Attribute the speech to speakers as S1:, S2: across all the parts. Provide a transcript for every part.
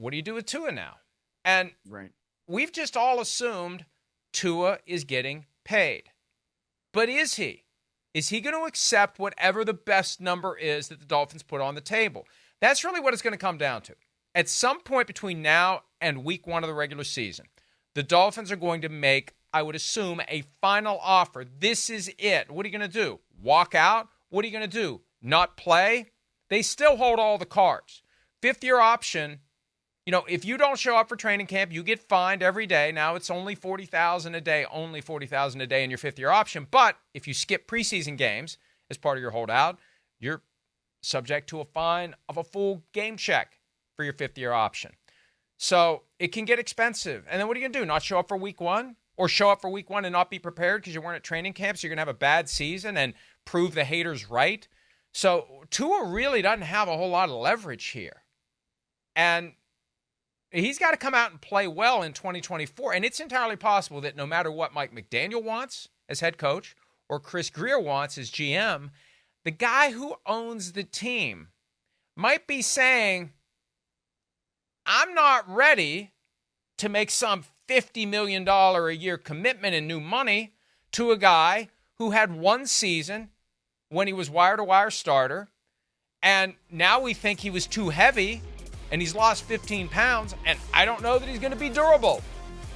S1: what do you do with Tua now? And
S2: Right.
S1: we've just all assumed Tua is getting paid. But is he? Is he going to accept whatever the best number is that the Dolphins put on the table? That's really what it's going to come down to. At some point between now and week 1 of the regular season, the Dolphins are going to make, I would assume, a final offer. This is it. What are you going to do? Walk out? What are you going to do? Not play? They still hold all the cards. 5th-year option, if you don't show up for training camp, you get fined every day. Now it's only $40,000 a day, only $40,000 a day in your 5th-year option. But if you skip preseason games as part of your holdout, you're subject to a fine of a full game check for your 5th-year option. So it can get expensive. And then what are you going to do? Not show up for week 1? Or show up for week 1 and not be prepared because you weren't at training camp, so you're going to have a bad season and prove the haters right? So Tua really doesn't have a whole lot of leverage here. And he's got to come out and play well in 2024. And it's entirely possible that no matter what Mike McDaniel wants as head coach or Chris Greer wants as GM, the guy who owns the team might be saying, I'm not ready to make some $50 million a year commitment in new money to a guy who had one season when he was wire-to-wire starter, and now we think he was too heavy, and he's lost 15 pounds, and I don't know that he's going to be durable.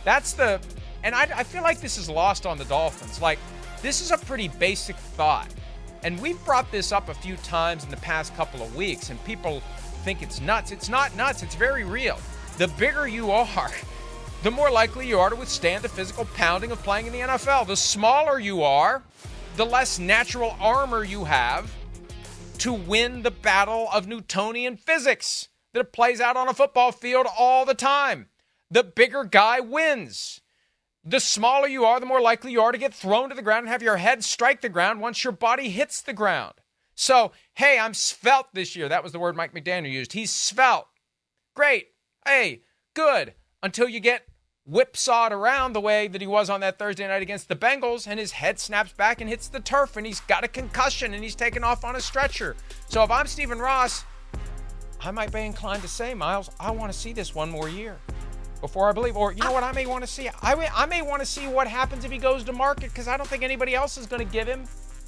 S1: And I feel like this is lost on the Dolphins. Like, this is a pretty basic thought, and we've brought this up a few times in the past couple of weeks, and people think it's nuts. It's not nuts. It's very real. The bigger you are, the more likely you are to withstand the physical pounding of playing in the NFL. The smaller you are, the less natural armor you have to win the battle of Newtonian physics that plays out on a football field all the time. The bigger guy wins. The smaller you are, the more likely you are to get thrown to the ground and have your head strike the ground once your body hits the ground. So, hey, I'm svelte this year. That was the word Mike McDaniel used. He's svelte. Great. Hey, good. Until you get whipsawed around the way that he was on that Thursday night against the Bengals, and his head snaps back and hits the turf, and he's got a concussion, and he's taken off on a stretcher. So if I'm Stephen Ross, I might be inclined to say, Myles, I want to see this one more year before I believe. Or you know what I may want to see? I may want to see what happens if he goes to market, because I don't think anybody else is going to give him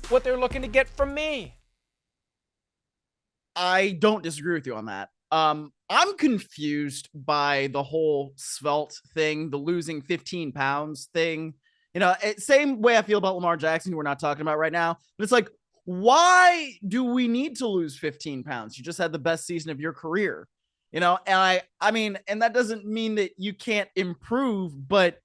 S1: what they're looking to get from me.
S2: I don't disagree with you on that. I'm confused by the whole svelte thing, the losing 15 pounds thing. Same way I feel about Lamar Jackson, who we're not talking about right now. But it's like, why do we need to lose 15 pounds? You just had the best season of your career, and I mean, and that doesn't mean that you can't improve, but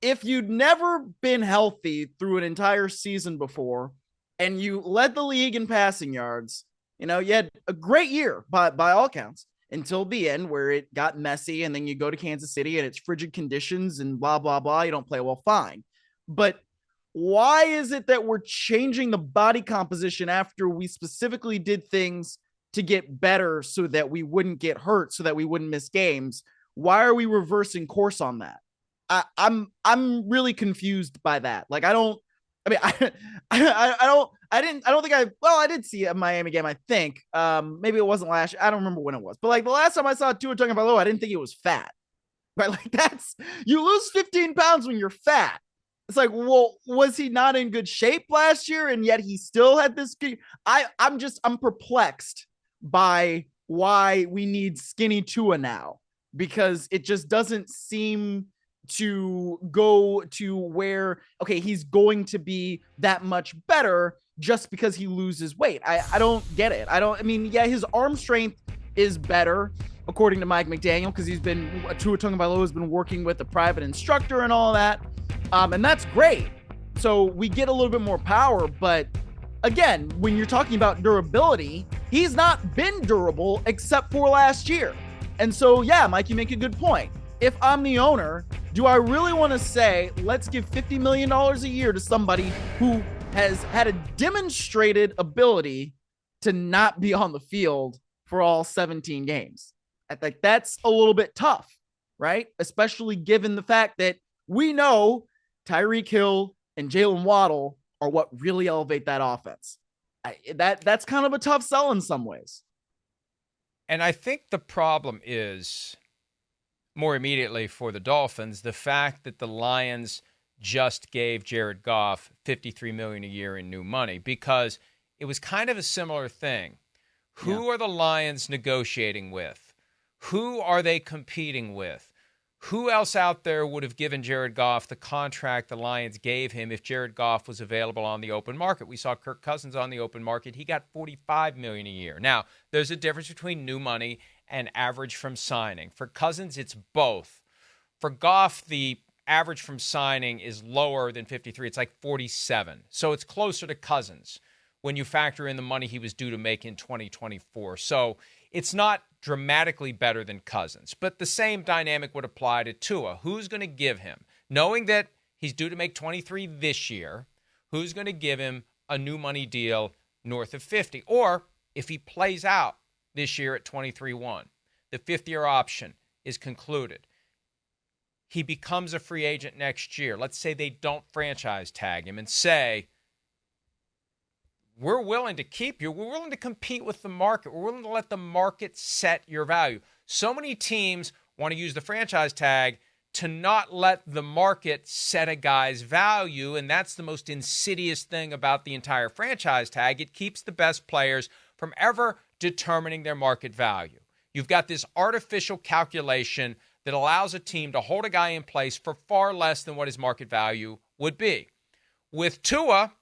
S2: if you'd never been healthy through an entire season before and you led the league in passing yards, you had a great year by all accounts until the end where it got messy, and then you go to Kansas City and it's frigid conditions and blah, blah, blah. You don't play well, fine. But why is it that we're changing the body composition after we specifically did things to get better so that we wouldn't get hurt, so that we wouldn't miss games? Why are we reversing course on that? I'm really confused by that. Like, I don't did see a Miami game, I think. Maybe it wasn't last year. I don't remember when it was. But like the last time I saw Tua Tagovailoa, I didn't think he was fat. Right? Like you lose 15 pounds when you're fat. It's like, well, was he not in good shape last year? And yet he still had this. I'm perplexed by why we need skinny Tua now, because it just doesn't seem to go to where, okay, he's going to be that much better just because he loses weight. I don't get it. His arm strength is better, according to Mike McDaniel, because Tua Tagovailoa has been working with a private instructor and all that. And that's great. So we get a little bit more power, but again, when you're talking about durability, he's not been durable except for last year. And so, yeah, Mike, you make a good point. If I'm the owner, do I really want to say, let's give $50 million a year to somebody who has had a demonstrated ability to not be on the field for all 17 games? I think that's a little bit tough, right? Especially given the fact that we know Tyreek Hill and Jaylen Waddle are what really elevate that offense. That's kind of a tough sell in some ways.
S1: And I think the problem is more immediately for the Dolphins, the fact that the Lions just gave Jared Goff $53 million a year in new money, because it was kind of a similar thing. Who are the Lions negotiating with? Who are they competing with? Who else out there would have given Jared Goff the contract the Lions gave him if Jared Goff was available on the open market? We saw Kirk Cousins on the open market. He got $45 million a year. Now, there's a difference between new money and average from signing. For Cousins, it's both. For Goff, the average from signing is lower than 53. It's like 47. So it's closer to Cousins when you factor in the money he was due to make in 2024. So it's not dramatically better than Cousins, but the same dynamic would apply to Tua. Who's going to give him, knowing that he's due to make 23 this year, who's going to give him a new money deal north of 50? Or if he plays out this year at 23-1, the fifth-year option is concluded, he becomes a free agent next year. Let's say they don't franchise tag him and say, we're willing to keep you. We're willing to compete with the market. We're willing to let the market set your value. So many teams want to use the franchise tag to not let the market set a guy's value, and that's the most insidious thing about the entire franchise tag. It keeps the best players from ever determining their market value. You've got this artificial calculation that allows a team to hold a guy in place for far less than what his market value would be. With Tua,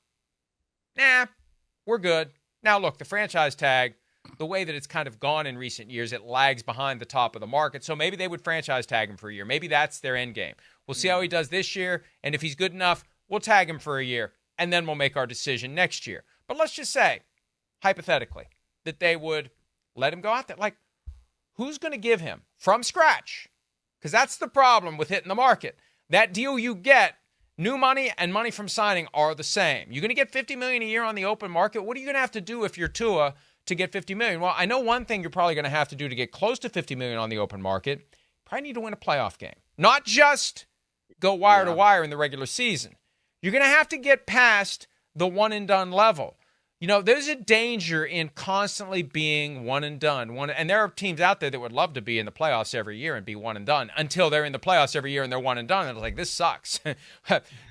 S1: we're good. Now, look, the franchise tag, the way that it's kind of gone in recent years, it lags behind the top of the market. So maybe they would franchise tag him for a year. Maybe that's their end game. We'll see how he does this year. And if he's good enough, we'll tag him for a year. And then we'll make our decision next year. But let's just say, hypothetically, that they would let him go out there. Like, who's going to give him from scratch? Because that's the problem with hitting the market. That deal you get, new money and money from signing are the same. You're going to get $50 million a year on the open market. What are you going to have to do if you're Tua to get $50 million? Well, I know one thing you're probably going to have to do to get close to $50 million on the open market. Probably need to win a playoff game. Not just go wire to wire in the regular season. You're going to have to get past the one and done level. You know, there's a danger in constantly being one and done. And there are teams out there that would love to be in the playoffs every year and be one and done until they're in the playoffs every year and they're one and done. And it's like, this sucks.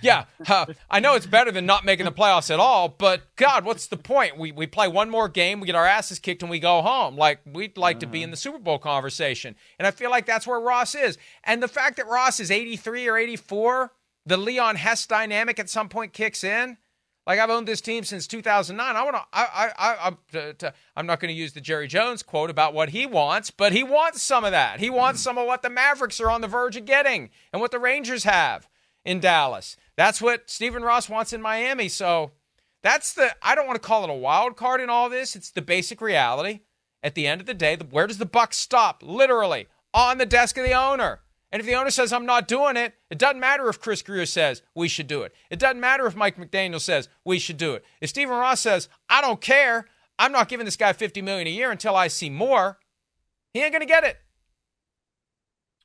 S1: I know it's better than not making the playoffs at all, but God, what's the point? We play one more game, we get our asses kicked, and we go home. Like, we'd like to be in the Super Bowl conversation. And I feel like that's where Ross is. And the fact that Ross is 83 or 84, the Leon Hess dynamic at some point kicks in. Like, I've owned this team since 2009. I'm not going to use the Jerry Jones quote about what he wants, but he wants some of that. He wants some of what the Mavericks are on the verge of getting and what the Rangers have in Dallas. That's what Stephen Ross wants in Miami. So I don't want to call it a wild card in all this. It's the basic reality. At the end of the day, where does the buck stop? Literally, on the desk of the owner. And if the owner says, I'm not doing it, it doesn't matter if Chris Greer says we should do it. It doesn't matter if Mike McDaniel says we should do it. If Stephen Ross says, I don't care, I'm not giving this guy $50 million a year until I see more, he ain't going to get it.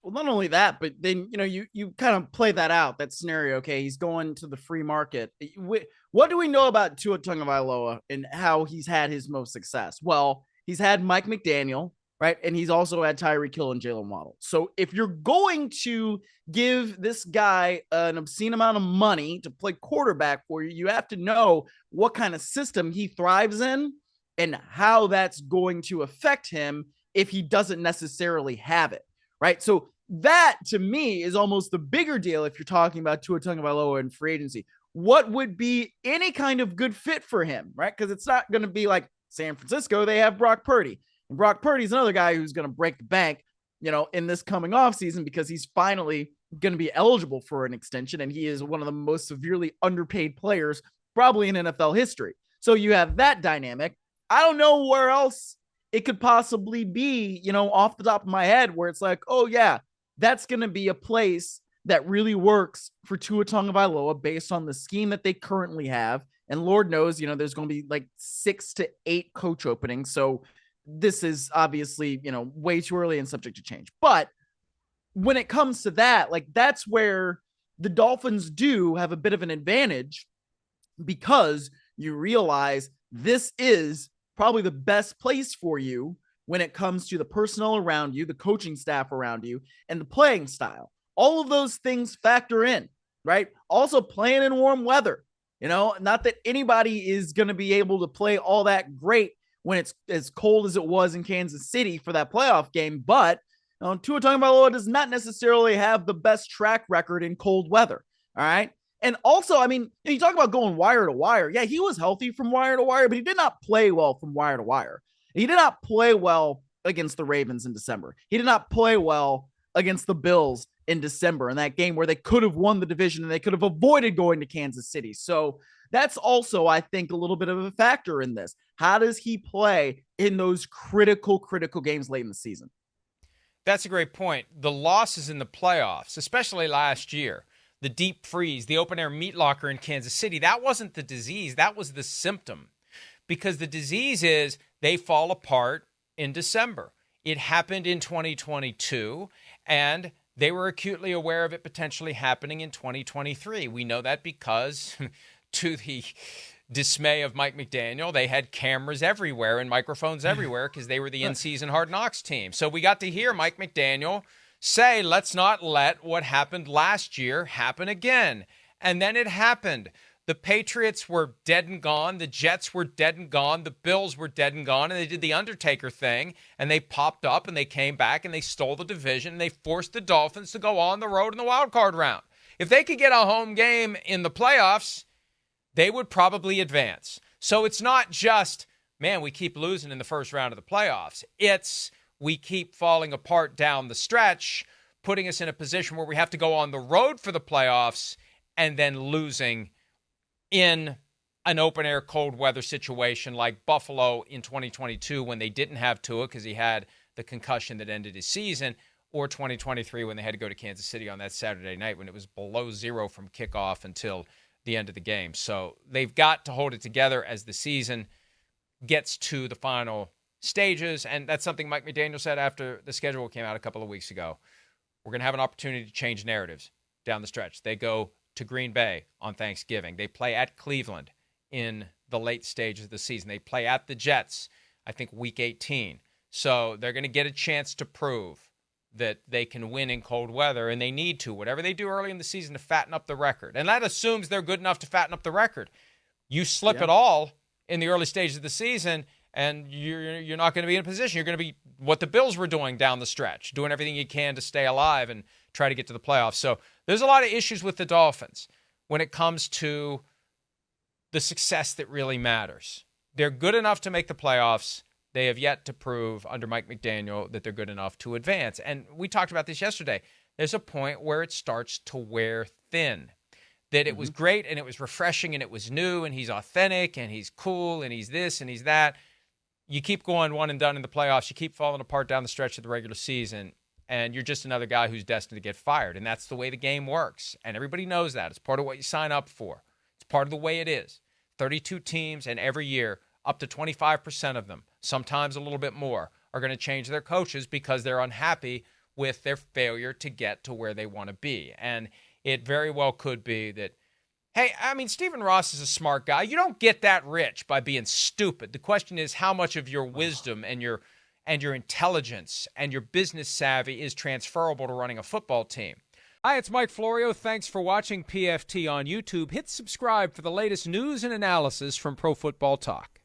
S2: Well, not only that, but then, you kind of play that out, that scenario. Okay, he's going to the free market. What do we know about Tua Tagovailoa and how he's had his most success? Well, he's had Mike McDaniel, right? And he's also had Tyreek Hill and Jaylen Waddle. So if you're going to give this guy an obscene amount of money to play quarterback for you, you have to know what kind of system he thrives in and how that's going to affect him if he doesn't necessarily have it, right? So that, to me, is almost the bigger deal if you're talking about Tua Tagovailoa in free agency. What would be any kind of good fit for him, right? Because it's not going to be like San Francisco. They have Brock Purdy. And Brock Purdy's another guy who's going to break the bank, in this coming off season because he's finally going to be eligible for an extension. And he is one of the most severely underpaid players probably in NFL history. So you have that dynamic. I don't know where else it could possibly be, off the top of my head where it's like, oh yeah, that's going to be a place that really works for Tua Tagovailoa based on the scheme that they currently have. And Lord knows, there's going to be like 6 to 8 coach openings. So this is obviously, way too early and subject to change. But when it comes to that, like, that's where the Dolphins do have a bit of an advantage because you realize this is probably the best place for you when it comes to the personnel around you, the coaching staff around you, and the playing style. All of those things factor in, right? Also playing in warm weather. Not that anybody is going to be able to play all that great when it's as cold as it was in Kansas City for that playoff game, but Tua Tagovailoa does not necessarily have the best track record in cold weather. All right. And also, I mean, you talk about going wire to wire. Yeah, he was healthy from wire to wire, but he did not play well from wire to wire. He did not play well against the Ravens in December. He did not play well against the Bills in December in that game where they could have won the division and they could have avoided going to Kansas City. So that's also, I think, a little bit of a factor in this. How does he play in those critical games late in the season?
S1: That's a great point. The losses in the playoffs, especially last year, the deep freeze, the open air meat locker in Kansas City, that wasn't the disease. That was the symptom. Because the disease is they fall apart in December. It happened in 2022, and they were acutely aware of it potentially happening in 2023. We know that because, to the dismay of Mike McDaniel, they had cameras everywhere and microphones everywhere because they were the in-season Hard Knocks team. So we got to hear Mike McDaniel say, let's not let what happened last year happen again. And then it happened. The Patriots were dead and gone. The Jets were dead and gone. The Bills were dead and gone. And they did the Undertaker thing, and they popped up, and they came back, and they stole the division, and they forced the Dolphins to go on the road in the wild card round. If they could get a home game in the playoffs, they would probably advance. So it's not just, man, we keep losing in the first round of the playoffs. It's we keep falling apart down the stretch, putting us in a position where we have to go on the road for the playoffs and then losing in an open-air cold weather situation like Buffalo in 2022 when they didn't have Tua because he had the concussion that ended his season, or 2023 when they had to go to Kansas City on that Saturday night when it was below zero from kickoff until the end of the game. So they've got to hold it together as the season gets to the final stages, and that's something Mike McDaniel said after the schedule came out a couple of weeks ago. We're going to have an opportunity to change narratives down the stretch. They go to Green Bay on Thanksgiving. They play at Cleveland in the late stages of the season. They play at the Jets, I think, week 18. So they're going to get a chance to prove that they can win in cold weather, and they need to, whatever they do early in the season, to fatten up the record. And that assumes they're good enough to fatten up the record. You slip at all in the early stages of the season, and you're not going to be in a position. You're going to be what the Bills were doing down the stretch, doing everything you can to stay alive and try to get to the playoffs. So there's a lot of issues with the Dolphins when it comes to the success that really matters. They're good enough to make the playoffs. They have yet to prove under Mike McDaniel that they're good enough to advance. And we talked about this yesterday. There's a point where it starts to wear thin. That it was great and it was refreshing and it was new and he's authentic and he's cool and he's this and he's that. You keep going one and done in the playoffs. You keep falling apart down the stretch of the regular season, and you're just another guy who's destined to get fired. And that's the way the game works. And everybody knows that. It's part of what you sign up for. It's part of the way it is. 32 teams, and every year, up to 25% of them, sometimes a little bit more, are going to change their coaches because they're unhappy with their failure to get to where they want to be. And it very well could be that, hey, I mean, Stephen Ross is a smart guy. You don't get that rich by being stupid. The question is how much of your wisdom and your intelligence and your business savvy is transferable to running a football team. Hi, it's Mike Florio. Thanks for watching PFT on YouTube. Hit subscribe for the latest news and analysis from Pro Football Talk.